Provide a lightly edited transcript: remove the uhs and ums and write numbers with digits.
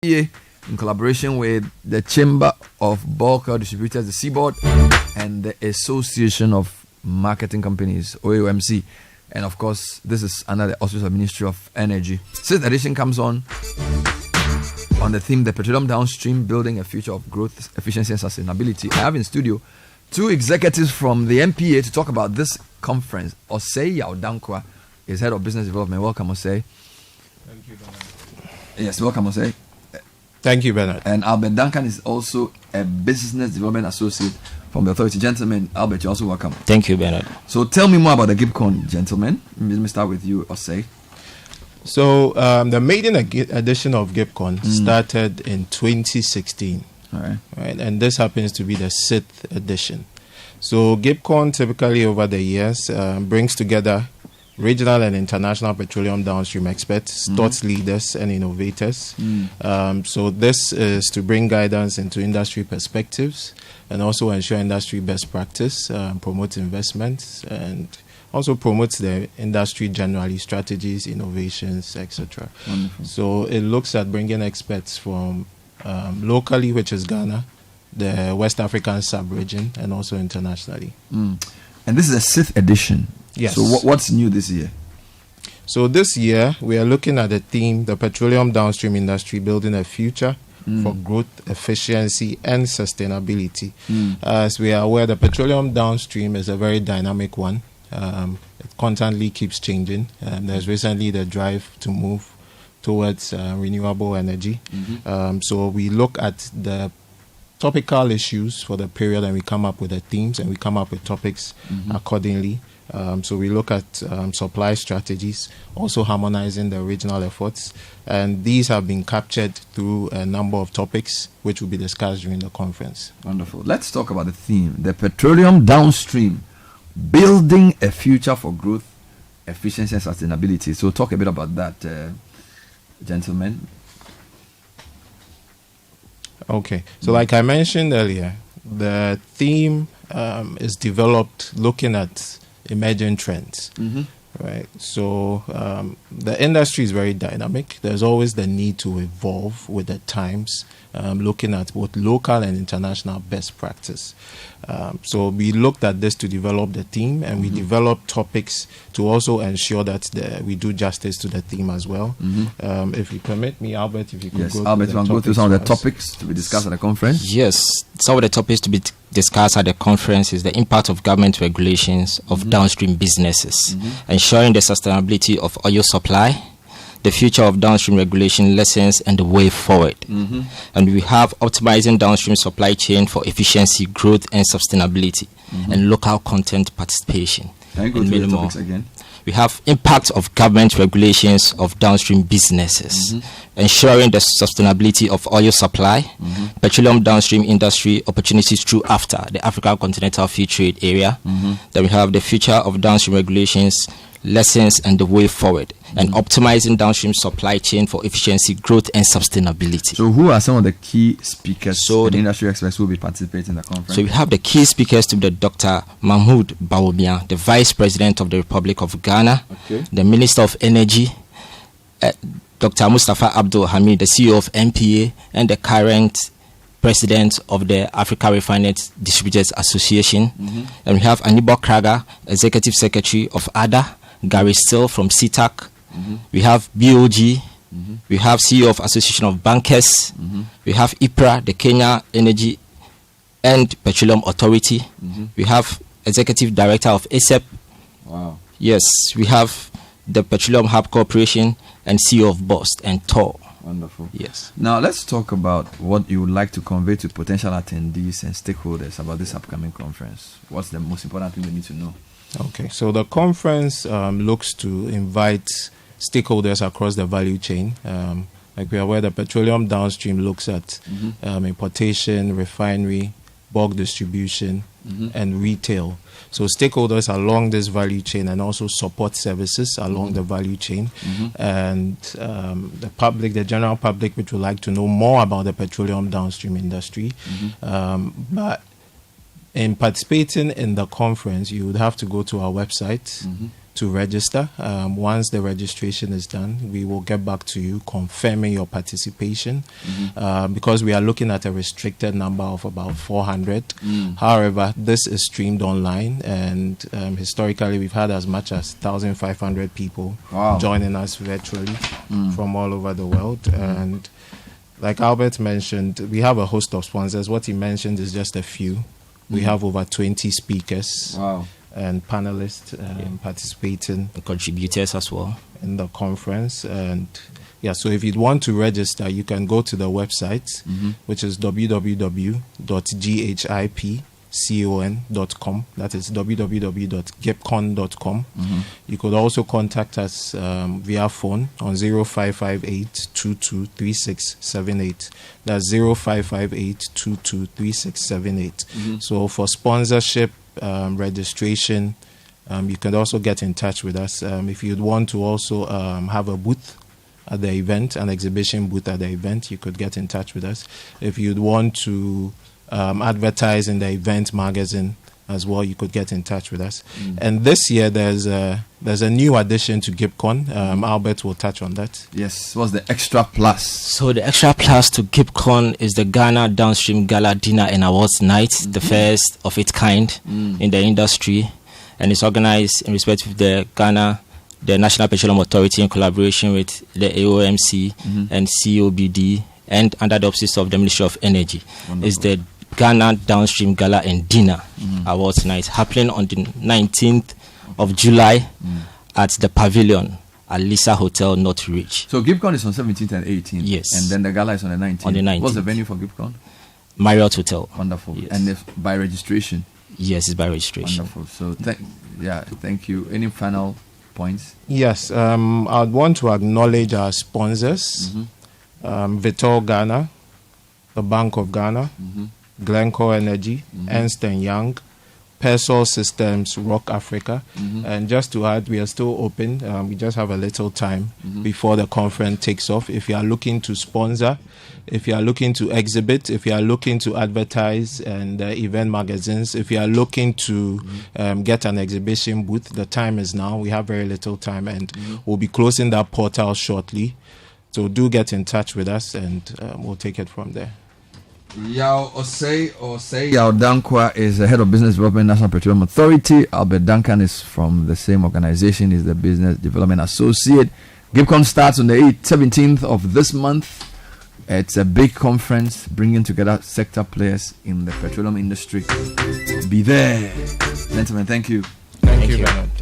NPA, in collaboration with the Chamber of Bulk Oil Distributors, the Seaboard, and the Association of Marketing Companies, OAMC. And of course, this is under the auspices of the Ministry of Energy. Sixth edition comes on the theme, the petroleum downstream, building a future of growth, efficiency, and sustainability. I have in studio two executives from the NPA to talk about this conference. Osei Yaudankwa is Head of Business Development. Welcome, Osei. Thank you, Bernard. Yes, welcome, Osei. Thank you, Bernard. And Albert Duncan is also a Business Development Associate from the authority. Gentlemen, Albert, you're also welcome. Thank you, Bernard. So tell me more about the GIPCON, gentlemen. Let me start with you, Osei. So the maiden edition of GIPCON started in 2016. All right. Right, and this happens to be the 6th edition. So GIPCON typically over the years brings together regional and international petroleum downstream experts, thought leaders, and innovators. So this is to bring guidance into industry perspectives and also ensure industry best practice, promote investments, and also promotes the industry generally, strategies, innovations, etc. So it looks at bringing experts from locally, which is Ghana, the West African sub-region, and also internationally. And this is the 6th edition. Yes. So what's new this year? So this year, we are looking at the theme, the petroleum downstream industry, building a future for growth, efficiency, and sustainability. As we are aware, the petroleum downstream is a very dynamic one. It constantly keeps changing. There's recently the drive to move towards renewable energy. So we look at the topical issues for the period and we come up with the themes and we come up with topics accordingly. So we look at supply strategies, also harmonizing the regional efforts, and these have been captured through a number of topics which will be discussed during the conference. Wonderful. Let's talk about the theme, the petroleum downstream, building a future for growth, efficiency, and sustainability. So talk a bit about that, gentlemen. Okay, so like I mentioned earlier, the theme is developed looking at emerging trends, right? So the industry is very dynamic. There's always the need to evolve with the times, looking at both local and international best practice. So we looked at this to develop the theme, and we developed topics to also ensure that we do justice to the theme as well. If you permit me, Albert, if you could go through some of the topics to be discussed at the conference. Yes, some of the topics to be discussed at the conference is the impact of government regulations of downstream businesses, ensuring the sustainability of oil supply, the future of downstream regulation lessons, and the way forward. And we have optimizing downstream supply chain for efficiency, growth, and sustainability, and local content participation. Can you go through the topics again? We have impact of government regulations of downstream businesses, ensuring the sustainability of oil supply, petroleum downstream industry opportunities through AFTA, the African Continental Free Trade Area. Then we have the future of downstream regulations, lessons, and the way forward, and optimizing downstream supply chain for efficiency, growth, and sustainability. So who are some of the key speakers, the industry experts who will be participating in the conference? So we have the key speakers to be Dr. Mahmoud Bawumia, the Vice President of the Republic of Ghana, the Minister of Energy, Dr. Mustafa Abdul Hamid, the CEO of NPA, and the current President of the Africa Refined Distributors Association. And we have Anibo Kraga, Executive Secretary of ADA, Gary Still from CTAC. We have BOG. We have CEO of Association of Bankers. We have IPRA, the Kenya Energy and Petroleum Authority. We have Executive Director of ASEP. Wow. Yes, we have the Petroleum Hub Corporation and CEO of BOST and TOR. Wonderful. Yes. Now let's talk about what you would like to convey to potential attendees and stakeholders about this upcoming conference. What's the most important thing they need to know? Okay, so the conference looks to invite stakeholders across the value chain. Like we are aware, the petroleum downstream looks at importation, refinery, bulk distribution, and retail. So stakeholders along this value chain and also support services along the value chain. And the public, the general public, which would like to know more about the petroleum downstream industry. But in participating in the conference, you would have to go to our website to register. Once the registration is done, we will get back to you confirming your participation, because we are looking at a restricted number of about 400. However, this is streamed online, and historically we've had as much as 1,500 people joining us virtually from all over the world. And like Albert mentioned, we have a host of sponsors. What he mentioned is just a few. We have over 20 speakers and panelists participating. And contributors as well. In the conference. And so if you'd want to register, you can go to the website, which is www.gipcon.com. That is www.gipcon.com. You could also contact us via phone on 0558 223678. That's 0558 223678. So for sponsorship, registration, you can also get in touch with us. If you'd want to also have a booth at the event, an exhibition booth at the event, you could get in touch with us. If you'd want to advertise in the event magazine as well, you could get in touch with us. And this year there's a new addition to GIPCON. Albert will touch on that. Yes, what's the extra plus? So the extra plus to GIPCON is the Ghana Downstream Gala Dinner and Awards Night, the first of its kind in the industry, and it's organized in respect of the National Petroleum Authority in collaboration with the AOMC and COBD, and under the auspices of the Ministry of Energy. Wonderful. It's the Ghana Downstream Gala and Dinner Awards Night, happening on the 19th of July at the Pavilion at Lisa Hotel, North Ridge. So GIPCON is on 17th and 18th. Yes. And then the gala is on the 19th. On the 19th. What's the venue for GIPCON? Marriott Hotel. Wonderful. Yes. And if by registration? Yes, it's by registration. Wonderful. So thank you. Any final points? Yes. I'd want to acknowledge our sponsors. Vitol Ghana, the Bank of Ghana, Glencore Energy, Ernst & Young, Persol Systems, Rock Africa. And just to add, we are still open. We just have a little time before the conference takes off. If you are looking to sponsor, if you are looking to exhibit, if you are looking to advertise and event magazines, if you are looking to get an exhibition booth, the time is now. We have very little time, and we'll be closing that portal shortly. So do get in touch with us, and we'll take it from there. Yao Dankwa is the head of business development, National Petroleum Authority. Albert Duncan is from the same organization. He's the business development associate. GIPCON starts on the 17th of this month. It's a big conference bringing together sector players in the petroleum industry. Be there. Gentlemen, thank you. Thank you very much.